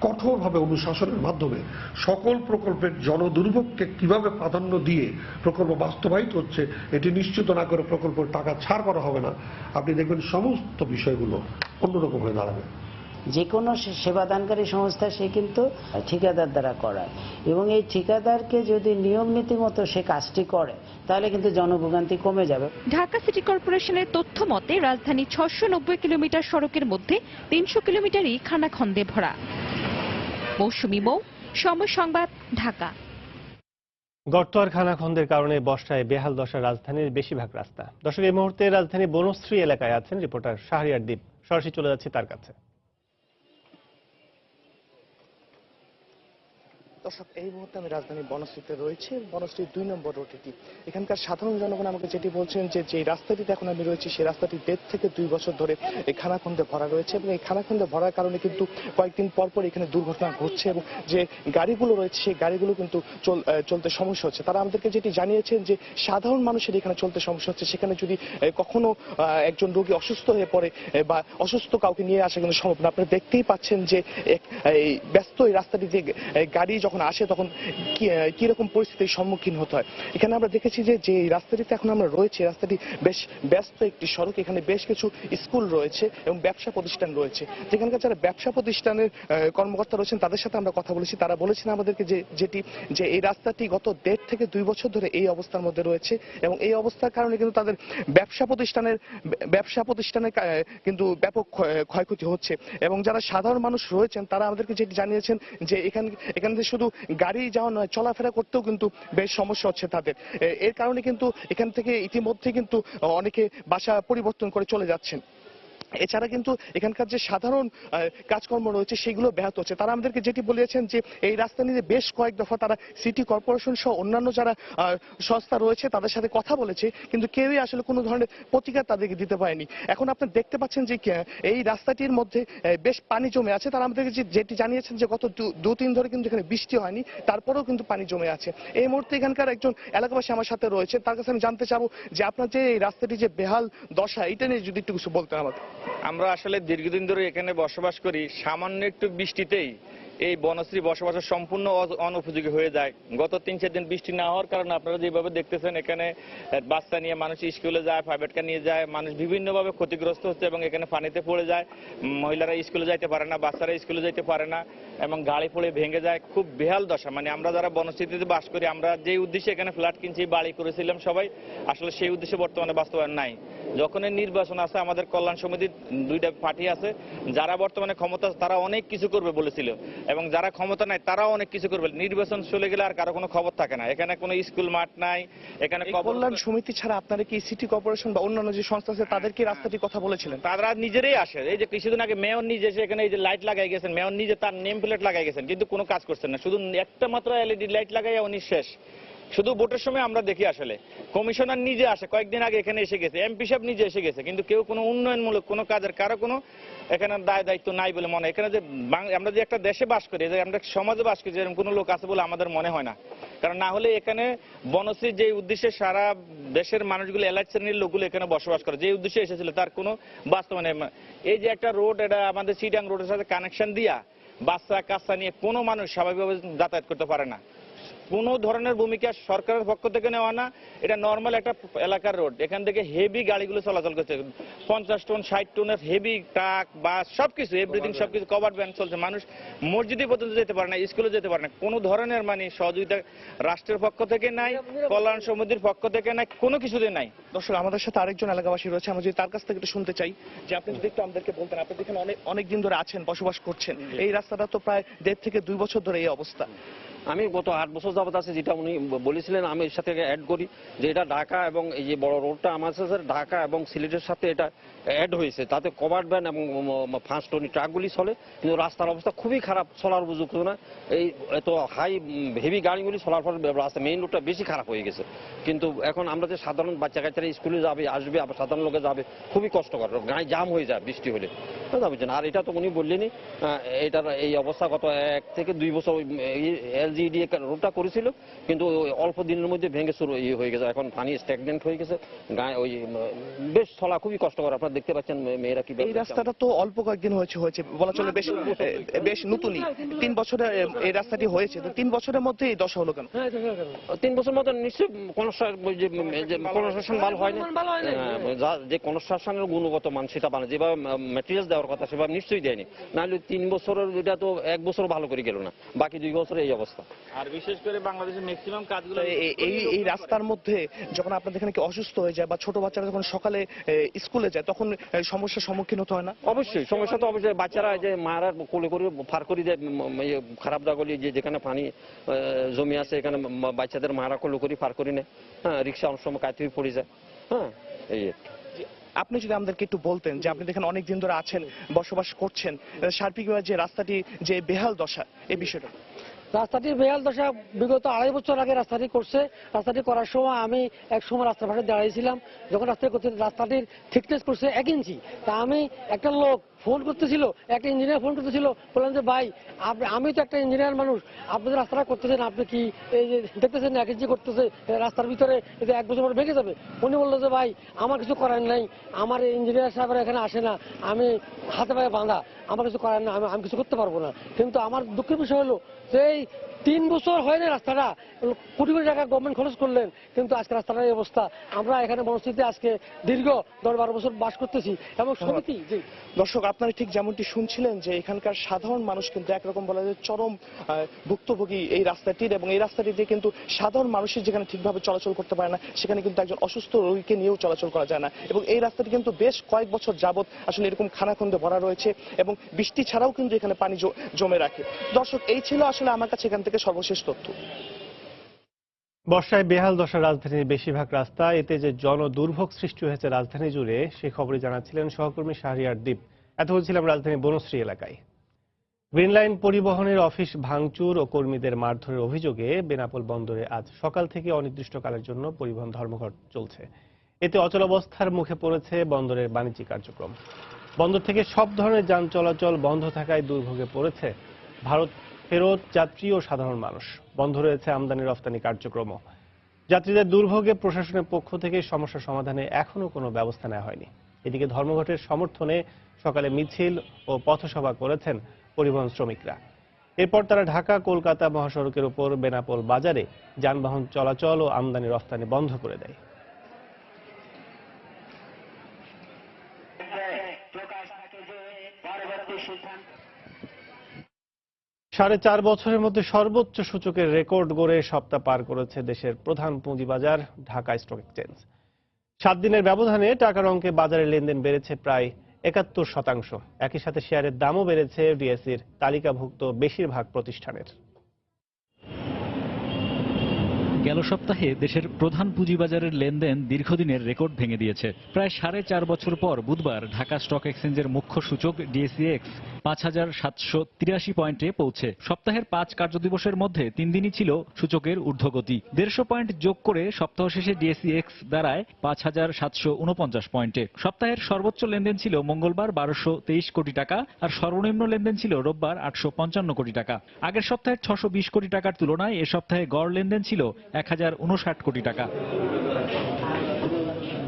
[SPEAKER 14] কঠোরভাবে অনুশাসনের মাধ্যমে সকল প্রকল্পের জনদুর্ভোগকে কিভাবে প্রাধান্য দিয়ে প্রকল্প বাস্তবায়িত হচ্ছে এটি নিশ্চিত না করে প্রকল্পের টাকা ছাড় করা হবে না, আপনি দেখবেন সমস্ত বিষয়গুলো অন্যরকম হয়ে দাঁড়াবে।
[SPEAKER 3] যে কোনো সেবাদানকারী সংস্থা সে কিন্তু ঠিকাদার দ্বারা করায়, এবং এই ঠিকাদারকে যদি নিয়ম নীতি মতো সে কাজটি করে তাহলে কিন্তু জনভোগান্তি কমে যাবে।
[SPEAKER 9] ঢাকা সিটি কর্পোরেশনের তথ্য মতে রাজধানী 690 কিলোমিটার সড়কের মধ্যে 300 কিলোমিটারই খানাখন্দে ভরা। মৌসুমী মৌ, সময় সংবাদ, ঢাকা।
[SPEAKER 1] গর্ত আর খানাখন্দের কারণে বর্ষায় বেহাল দশা রাজধানীর বেশিরভাগ রাস্তা। দর্শক, এই মুহূর্তে রাজধানী বনশ্রী এলাকায় আছেন রিপোর্টার শাহরিয়ার দ্বীপ। সরাসরি চলে যাচ্ছে তার কাছে।
[SPEAKER 13] দর্শক, এই মুহূর্তে আমি রাজধানী বনশ্রীতে রয়েছে। বনশ্রী 2 নম্বর রোড এটি। এখানকার সাধারণ জনগণ আমাকে যেটি বলছেন যে রাস্তাটিতে এখন আমি রয়েছি সেই রাস্তাটি 1.5 থেকে 2 বছর ধরে এই খানাখন্দে ভরা রয়েছে, এবং এই খানাখন্দে ভরার কারণে কিন্তু কয়েকদিন পর পর এখানে দুর্ঘটনা ঘটছে, এবং যে গাড়িগুলো রয়েছে সেই গাড়িগুলো কিন্তু চলতে সমস্যা হচ্ছে। তারা আমাদেরকে যেটি জানিয়েছেন যে সাধারণ মানুষের এখানে চলতে সমস্যা হচ্ছে, সেখানে যদি কখনো একজন রোগী অসুস্থ হয়ে পড়ে বা অসুস্থ কাউকে নিয়ে আসা কিন্তু সম্ভব না। আপনারা দেখতেই পাচ্ছেন যে এই ব্যস্ত এই রাস্তাটিতে গাড়ি যখন আসে তখন কিরকম পরিস্থিতির সম্মুখীন হতে হয়। এখানে আমরা দেখেছি যে রাস্তাটিতে এখন আমরা রয়েছে, রাস্তাটি বেশ ব্যস্ত একটি সড়ক। এখানে বেশ কিছু স্কুল রয়েছে এবং ব্যবসা প্রতিষ্ঠান রয়েছে। যেখানকার যারা ব্যবসা প্রতিষ্ঠানের কর্মকর্তা রয়েছেন তাদের সাথে আমরা কথা বলেছি। তারা বলেছেন আমাদেরকে যে এই রাস্তাটি গত 1.5 থেকে 2 বছর ধরে এই অবস্থার মধ্যে রয়েছে, এবং এই অবস্থার কারণে কিন্তু তাদের ব্যবসা প্রতিষ্ঠানের কিন্তু ব্যাপক ক্ষয়ক্ষতি হচ্ছে। এবং যারা সাধারণ মানুষ রয়েছেন তারা আমাদেরকে যেটি জানিয়েছেন যে এখানে শুধু গাড়ি যাওয়া নয়, চলাফেরা করতেও কিন্তু বেশ সমস্যা হচ্ছে তাদের। এর কারণে কিন্তু এখান থেকে ইতিমধ্যে কিন্তু অনেকে বাসা পরিবর্তন করে চলে যাচ্ছেন। এছাড়া কিন্তু এখানকার যে সাধারণ কাজকর্ম রয়েছে সেগুলো ব্যাহত হচ্ছে। তারা আমাদেরকে যেটি বলেছেন যে এই রাস্তা নিয়ে বেশ কয়েক দফা তারা সিটি কর্পোরেশন সহ অন্যান্য যারা সংস্থা রয়েছে তাদের সাথে কথা বলেছে, কিন্তু কেউই আসলে কোনো ধরনের প্রতিকার তাদেরকে দিতে পারেনি। এখন আপনারা দেখতে পাচ্ছেন যে এই রাস্তাটির মধ্যে বেশ পানি জমে আছে। তারা আমাদেরকে যেটি জানিয়েছেন যে গত 2-3 ধরে কিন্তু এখানে বৃষ্টি হয়নি, তারপরেও কিন্তু পানি জমে আছে। এই মুহূর্তে এখানকার একজন এলাকাবাসী আমার সাথে রয়েছে, তার কাছে আমি জানতে চাবো যে আপনার যে এই রাস্তাটি যে বেহাল দশা, এটা নিয়ে যদি একটু কিছু বলতেন আমাদের।
[SPEAKER 16] আমরা আসলে দীর্ঘদিন ধরে এখানে বসবাস করি। সামান্য একটু বৃষ্টিতেই এই বনশ্রী বসবাসের সম্পূর্ণ অনুপযোগী হয়ে যায়। গত 3-4 দিন বৃষ্টি না হওয়ার কারণে আপনারা যেভাবে দেখতেছেন এখানে বাচ্চা নিয়ে মানুষ স্কুলে যায়, প্রাইভেট কার নিয়ে যায়, মানুষ বিভিন্নভাবে ক্ষতিগ্রস্ত হচ্ছে এবং এখানে পানিতে পড়ে যায়। মহিলারা স্কুলে যাইতে পারে না, বাচ্চারা স্কুলে যাইতে পারে না এবং গাড়ি পড়ে ভেঙে যায়। খুব বেহাল দশা। মানে আমরা যারা বনশ্রীতে বাস করি, আমরা যে উদ্দেশ্যে এখানে ফ্ল্যাট কিনছি, বাড়ি করেছিলাম সবাই, আসলে সেই উদ্দেশ্যে বর্তমানে বাস্তবায়ন নাই। যখন নির্বাচন আছে, আমাদের কল্যাণ সমিতির 2টা পার্টি আছে, যারা বর্তমানে ক্ষমতা তারা অনেক কিছু করবে বলেছিল, এবং যারা ক্ষমতা নাই তারাও অনেক কিছু করবে। নির্বাচন চলে গেলে আর কারো কোনো খবর থাকে না। এখানে কোনো স্কুল মাঠ নাই। এখানে
[SPEAKER 13] কল্যাণ সমিতি ছাড়া আপনারা কি সিটি কর্পোরেশন বা অন্যান্য যে সংস্থা আছে তাদেরকে রাস্তাটির কথা বলেছিলেন?
[SPEAKER 16] তারা নিজেরাই আসে। এই যে কিছুদিন আগে মেয়র নিজে এসে এখানে এই যে লাইট লাগাই গেছেন, মেয়র নিজে তার নেম প্লেট লাগাই গেছেন, কিন্তু কোনো কাজ করছেন না। শুধু একটা মাত্র এলইডি লাইট লাগাই উনি শেষ। শুধু ভোটের সময় আমরা দেখি আসলে কমিশনার নিজে আসে, কয়েকদিন আগে এখানে এসে গেছে, এমপি সাহেব নিজে এসে গেছে, কিন্তু কেউ কোনো উন্নয়নমূলক কোনো কাজের কারো কোনো এখানে দায়িত্ব নাই বলে মনে হয়। এখানে যে আমরা যে একটা দেশে বাস করি, যে আমরা সমাজে বাস করি, এরকম কোনো লোক আছে বলে আমাদের মনে হয় না। কারণ না হলে এখানে বনশ্রী যে উদ্দেশ্যে সারা দেশের মানুষগুলো এলাইট শ্রেণীর লোকগুলো এখানে বসবাস করে, যে উদ্দেশ্যে এসেছিল তার কোনো বাস্তবায়ন। এই যে একটা রোড, এটা আমাদের চিটাং রোডের সাথে কানেকশন দিয়া বাচ্চা কাচ্চা নিয়ে কোনো মানুষ স্বাভাবিকভাবে যাতায়াত করতে পারে না। কোনো ধরনের ভূমিকা সরকারের পক্ষ থেকে নেওয়া না। এটা নর্মাল একটা এলাকার রোড, এখান থেকে হেভি গাড়িগুলো চলাচল করছে, 50 টন 60 টনের হেভি ট্রাক, বাস, সবকিছু এভরিথিং সবকিছু কভার ভ্যান চলছে। মানুষ মসজিদে পর্যন্ত যেতে পারে না, স্কুলে যেতে পারে না। কোনো ধরনের মানে সহযোগিতা রাষ্ট্রের পক্ষ থেকে নাই, কল্যাণ সমিতির পক্ষ থেকে নাই, কোনো কিছুতে নাই।
[SPEAKER 13] দর্শক, আমাদের সাথে আরেকজন এলাকাবাসী রয়েছে, আমরা যদি তার কাছ থেকে একটু শুনতে চাই যে আপনি যদি একটু আমাদেরকে বলতেন, আপনি এখানে অনেক দিন ধরে আছেন, বসবাস করছেন, এই রাস্তাটা তো প্রায় 1.5 থেকে 2 বছর ধরে এই অবস্থা।
[SPEAKER 15] আমি গত 8 বছর যাবত আছে, যেটা উনি বলেছিলেন আমি এর সাথে অ্যাড করি যে এটা ঢাকা এবং এই যে বড় রোডটা আমার সাথে ঢাকা এবং সিলেটের সাথে এটা অ্যাড হয়েছে। তাতে কভার ভ্যান এবং 5 টনি ট্রাকগুলি চলে, কিন্তু রাস্তার অবস্থা খুবই খারাপ, চলার উপযুক্ত না। এই এত হাই হেভি গাড়িগুলি চলার ফলে রাস্তা মেইন রোডটা বেশি খারাপ হয়ে গেছে। কিন্তু এখন আমরা যে সাধারণ বাচ্চা কাচ্চারা স্কুলে যাবে আসবে, আবার সাধারণ লোকে যাবে, খুবই কষ্টকর, গাড়ি জাম হয়ে যায় বৃষ্টি হলে, বুঝছেন। আর এটা তো উনি বললেনি, এটার এই অবস্থা গত 1 থেকে 2 বছর এলজিডি রোডটা করেছিল, কিন্তু অল্প দিনের মধ্যে ভেঙে শুরু হয়ে গেছে। এখন পানি স্ট্যাগনেন্ট হয়ে গেছে, ওই বেশ চলা খুবই কষ্টকর। আপনারা দেখতে পাচ্ছেন মেয়েরা কি।
[SPEAKER 13] এই রাস্তাটা তো অল্প কয়েকদিন হয়েছে বলা চলে, বেশ নতুনই। 3 বছরে এই রাস্তাটি হয়েছে, তো 3 বছরের মধ্যে এই দশা হলো কেন?
[SPEAKER 15] 3 বছর মধ্যে নিশ্চয়ই কনস্ট্রাকশন ভালো হয় না। যে কনস্ট্রাকশনের গুণগত মান সেটা ভালো, যেভাবে ম্যাটেরিয়ালস দেওয়া দেওয়ার কথা সেভাবে নিশ্চয়ই দেয়নি, নাহলে 3 বছরের এটা তো 1 বছর ভালো করে গেল না, বাকি 2 বছরে এই অবস্থা।
[SPEAKER 16] আর বিশেষ করে বাংলাদেশের ম্যাক্সিমাম কাজগুলো
[SPEAKER 13] এই রাস্তার মধ্যে যখন আপনাদের এখানে কি অসুস্থ হয়ে যায় বা ছোট বাচ্চারা যখন সকালে স্কুলে যায় তখন সমস্যার সম্মুখীন হতে হয় না?
[SPEAKER 15] অবশ্যই সমস্যা তো অবশ্যই, বাচ্চারা যে মারা কোলে করে পার করে দেয় খারাপ দাগলি যেখানে পানি জমি আছে এখানে বাচ্চাদের মারা কোলে করে পার করে নেয়। হ্যাঁ, রিক্সা অনেক সময় কাজ থেকে পড়ে যায়। হ্যাঁ, এই
[SPEAKER 13] আপনি যদি আমাদেরকে একটু বলতেন যে আপনি দেখেন অনেক দিন ধরে আছেন, বসবাস করছেন, সার্বিকভাবে যে রাস্তাটি যে বেহাল দশা এই বিষয়টা।
[SPEAKER 17] রাস্তাটির বেহাল দশা বিগত 2.5 বছর আগে রাস্তাটি করছে। রাস্তাটি করার সময় আমি এক সময় রাস্তার পাশে দাঁড়িয়েছিলাম, যখন রাস্তাটি করছে রাস্তাটির থিকনেস করছে 1 ইঞ্চি। তা আমি একটা লোক ফোন করতেছিল, একটা ইঞ্জিনিয়ার ফোন করতেছিল, বললাম যে ভাই আমি তো একটা ইঞ্জিনিয়ার মানুষ, আপনাদের রাস্তাটা করতেছেন, আপনি কি এই যে দেখতেছেন 1 ইঞ্চি করতেছে রাস্তার ভিতরে, এটা 1 বছর পর ভেঙে যাবে। উনি বললো যে ভাই আমার কিছু করার নাই, আমার ইঞ্জিনিয়ার সাহেবরা এখানে আসে না, আমি হাতে পায়ে বাঁধা, আমার কিছু করার না, আমি কিছু করতে পারবো না। কিন্তু আমার দুঃখের বিষয় হলো যে 3 বছর হয় না রাস্তাটা, কোটি কোটি টাকা গভর্নমেন্ট খরচ করলেন, কিন্তু আজকে রাস্তাটার এই অবস্থা। আমরা এখানে বনশ্রীতে আজকে দীর্ঘ 10-12 বছর বাস করতেছি এবং সমিতি।
[SPEAKER 13] দর্শক, আপনারা ঠিক যেমনটি শুনছিলেন যে এখানকার সাধারণ মানুষ কিন্তু একরকম বলা যায় চরম ভুক্তভোগী এই রাস্তাটির, এবং এই রাস্তাটি দিয়ে কিন্তু সাধারণ মানুষের যেখানে ঠিকভাবে চলাচল করতে পারে না, সেখানে কিন্তু একজন অসুস্থ রোগীকে নিয়েও চলাচল করা যায় না। এবং এই রাস্তাটি কিন্তু বেশ কয়েক বছর যাবত আসলে এরকম খানাখন্দে ভরা রয়েছে এবং বৃষ্টি ছাড়াও কিন্তু এখানে পানি জমে রাখে। দর্শক, এই ছিল আসলে আমার কাছে এখান থেকে সর্বশেষ তথ্য।
[SPEAKER 1] বর্ষায় বেহাল দশা রাজধানীর বেশিরভাগ রাস্তা, এতে যে জনদুর্ভোগ সৃষ্টি হয়েছে রাজধানী জুড়ে সে খবরই জানাচ্ছিলেন সহকর্মী শাহরিয়ার দ্বীপ। এতক্ষণ ছিলাম রাজধানীর বনশ্রী এলাকায়। গ্রিন লাইন পরিবহনের অফিস ভাঙচুর ও কর্মীদের মারধরের অভিযোগে বেনাপোল বন্দরে আজ সকাল থেকে অনির্দিষ্টকালের জন্য পরিবহন ধর্মঘট চলছে। এতে অচলাবস্থার মুখে পড়েছে বন্দরের বাণিজ্যিক কার্যক্রম। বন্দর থেকে সব ধরনের যান চলাচল বন্ধ থাকায় দুর্ভোগে পড়েছে ভারত ফেরত যাত্রী ও সাধারণ মানুষ। বন্ধ রয়েছে আমদানি রফতানি কার্যক্রমও। যাত্রীদের দুর্ভোগে প্রশাসনের পক্ষ থেকে সমস্যা সমাধানে এখনো কোনো ব্যবস্থা নেওয়া হয়নি। এদিকে ধর্মঘটের সমর্থনে সকালে মিছিল ও পথসভা করেছেন পরিবহন শ্রমিকরা। এরপর তারা ঢাকা কলকাতা মহাসড়কের উপর বেনাপোল বাজারে যানবাহন চলাচল ও আমদানি রফতানি বন্ধ করে দেয়। 4.5 বছরের মধ্যে সর্বোচ্চ সূচকের রেকর্ড গড়ে সপ্তাহ পার করেছে দেশের প্রধান পুঁজিবাজার ঢাকা স্টক এক্সচেঞ্জ। 7 দিনের ব্যবধানে টাকার অঙ্কে বাজারে লেনদেন বেড়েছে প্রায় 71%। একই সাথে শেয়ারের দামও বেড়েছে ডিএসইর তালিকাভুক্ত বেশিরভাগ প্রতিষ্ঠানের।
[SPEAKER 18] গেল সপ্তাহে দেশের প্রধান পুঁজিবাজারের লেনদেন দীর্ঘদিনের রেকর্ড ভেঙে দিয়েছে। প্রায় 4.5 বছর পর বুধবার ঢাকা স্টক এক্সচেঞ্জের মুখ্য সূচক ডিএসইএক্স 5783 পয়েন্টে পৌঁছে। সপ্তাহের 5 কার্যদিবসের মধ্যে 3 দিনই ছিল সূচকের ঊর্ধ্বগতি। 150 পয়েন্ট যোগ করে সপ্তাহ শেষে ডিএসইএক্স দাঁড়ায় 5749 পয়েন্টে। সপ্তাহের সর্বোচ্চ লেনদেন ছিল মঙ্গলবার 1223 কোটি টাকা, আর সর্বনিম্ন লেনদেন ছিল রোববার 855 কোটি টাকা। আগের সপ্তাহের 620 কোটি টাকার তুলনায় এ সপ্তাহে গড় লেনদেন ছিল 1059 কোটি টাকা।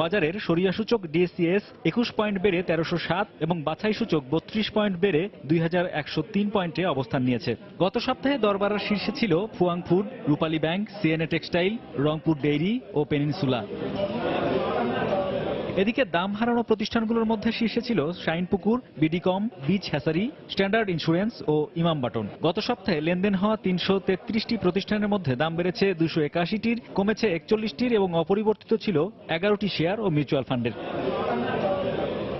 [SPEAKER 18] বাজারের সরিয়া সূচক ডিএসইএস 21 পয়েন্ট বেড়ে 1307 এবং বাছাই সূচক 32 পয়েন্ট বেড়ে 2103 পয়েন্টে অবস্থান নিয়েছে। গত সপ্তাহে দরবারের শীর্ষে ছিল ফুয়াং ফুড, রূপালী ব্যাংক, সিএনএ টেক্সটাইল, রংপুর ডেইরি ও পেনিনসুলা। এদিকে দাম হারানো প্রতিষ্ঠানগুলোর মধ্যে শীর্ষে ছিল শাইনপুকুর, বিডিকম, বিচ হ্যাসারি, স্ট্যান্ডার্ড ইন্স্যুরেন্স ও ইমাম বাটন। গত সপ্তাহে লেনদেন হওয়া 333টি প্রতিষ্ঠানের মধ্যে দাম বেড়েছে 281টির, কমেছে 41টির এবং অপরিবর্তিত ছিল 11টি শেয়ার ও মিউচুয়াল ফান্ডের।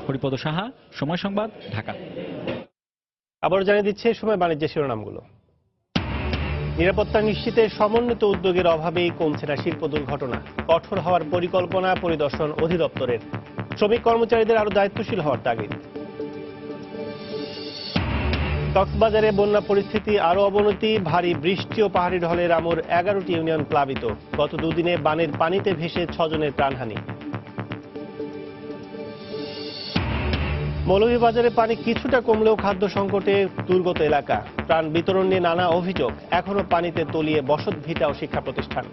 [SPEAKER 18] হরিপদ সাহা, সময় সংবাদ, ঢাকা।
[SPEAKER 1] আবার জানিয়ে দিচ্ছে সময় বাণিজ্যের শিরোনামগুলো। নিরাপত্তা নিশ্চিতে সমন্বিত উদ্যোগের অভাবেই কমছে না শিল্প দুর্ঘটনা। কঠোর হওয়ার পরিকল্পনা পরিদর্শন অধিদপ্তরের। শ্রমিক কর্মচারীদের আরো দায়িত্বশীল হওয়ার তাগিদ। কক্সবাজারে বন্যা পরিস্থিতি আরো অবনতি, ভারী বৃষ্টি ও পাহাড়ি ঢলের আমর 11টি ইউনিয়ন প্লাবিত। গত দুদিনে বানের পানিতে ভেসে 6 জনের প্রাণহানি। মৌলভীবাজারে পানি কিছুটা কমলেও খাদ্য সংকটে দুর্গত এলাকা। ত্রাণ বিতরণ নিয়ে নানা অভিযোগ, এখনো পানিতে তলিয়ে বসতভিটা ও শিক্ষা প্রতিষ্ঠান।